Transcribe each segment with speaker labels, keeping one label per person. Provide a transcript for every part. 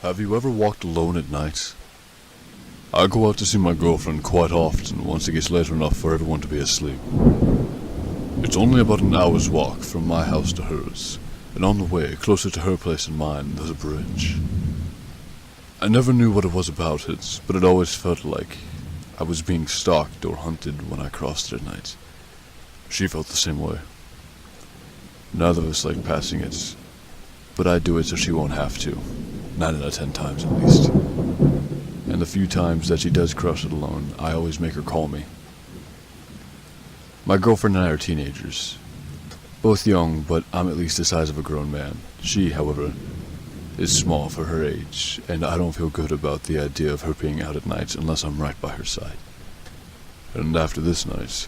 Speaker 1: Have you ever walked alone at night? I go out to see my girlfriend quite often once it gets late enough for everyone to be asleep. It's only about an hour's walk from my house to hers, and on the way, closer to her place and mine, there's a bridge. I never knew what it was about it, but it always felt like I was being stalked or hunted when I crossed it at night. She felt the same way. Neither of us like passing it, but I do it so she won't have to. 9 out of 10 times at least. And the few times that she does cross it alone, I always make her call me. My girlfriend and I are teenagers. Both young, but I'm at least the size of a grown man. She, however, is small for her age, and I don't feel good about the idea of her being out at night unless I'm right by her side. And after this night,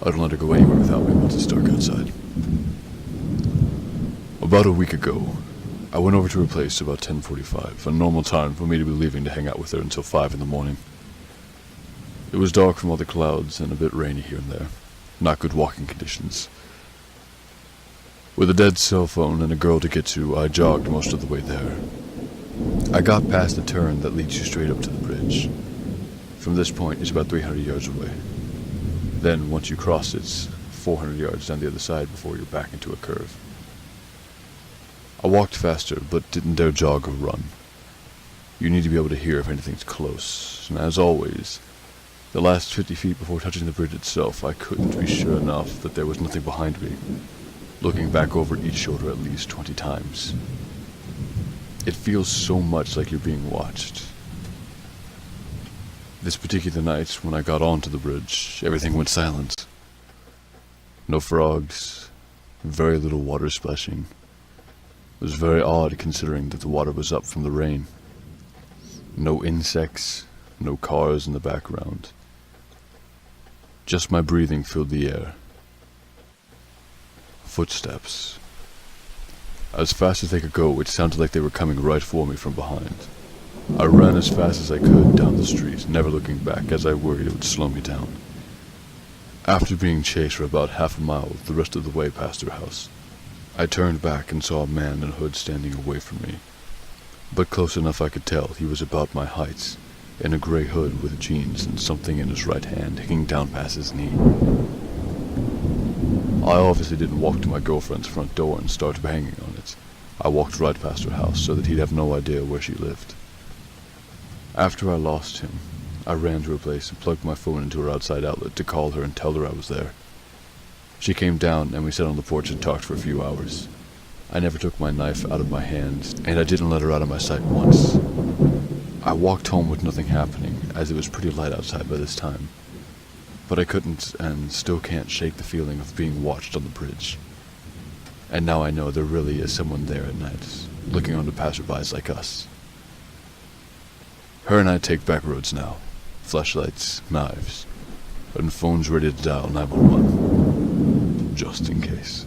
Speaker 1: I don't let her go anywhere without me once it's dark outside. About a week ago, I went over to her place about 10:45, a normal time for me to be leaving to hang out with her until 5 in the morning. It was dark from all the clouds and a bit rainy here and there. Not good walking conditions. With a dead cell phone and a girl to get to, I jogged most of the way there. I got past the turn that leads you straight up to the bridge. From this point, it's about 300 yards away. Then, once you cross it, it's 400 yards down the other side before you're back into a curve. I walked faster, but didn't dare jog or run. You need to be able to hear if anything's close, and as always, the last 50 feet before touching the bridge itself, I couldn't be sure enough that there was nothing behind me, looking back over each shoulder at least 20 times. It feels so much like you're being watched. This particular night, when I got onto the bridge, everything went silent. No frogs, very little water splashing. It was very odd considering that the water was up from the rain. No insects, no cars in the background. Just my breathing filled the air. Footsteps. As fast as they could go, it sounded like they were coming right for me from behind. I ran as fast as I could down the street, never looking back, as I worried it would slow me down. After being chased for about half a mile the rest of the way past her house, I turned back and saw a man in a hood standing away from me. But close enough I could tell he was about my height, in a gray hood with jeans and something in his right hand hanging down past his knee. I obviously didn't walk to my girlfriend's front door and start banging on it. I walked right past her house so that he'd have no idea where she lived. After I lost him, I ran to her place and plugged my phone into her outside outlet to call her and tell her I was there. She came down and we sat on the porch and talked for a few hours. I never took my knife out of my hand, and I didn't let her out of my sight once. I walked home with nothing happening, as it was pretty light outside by this time. But I couldn't, and still can't, shake the feeling of being watched on the bridge. And now I know there really is someone there at night, looking on to passerbys like us. Her and I take back roads now. Flashlights, knives, and phones ready to dial 911. Just in case.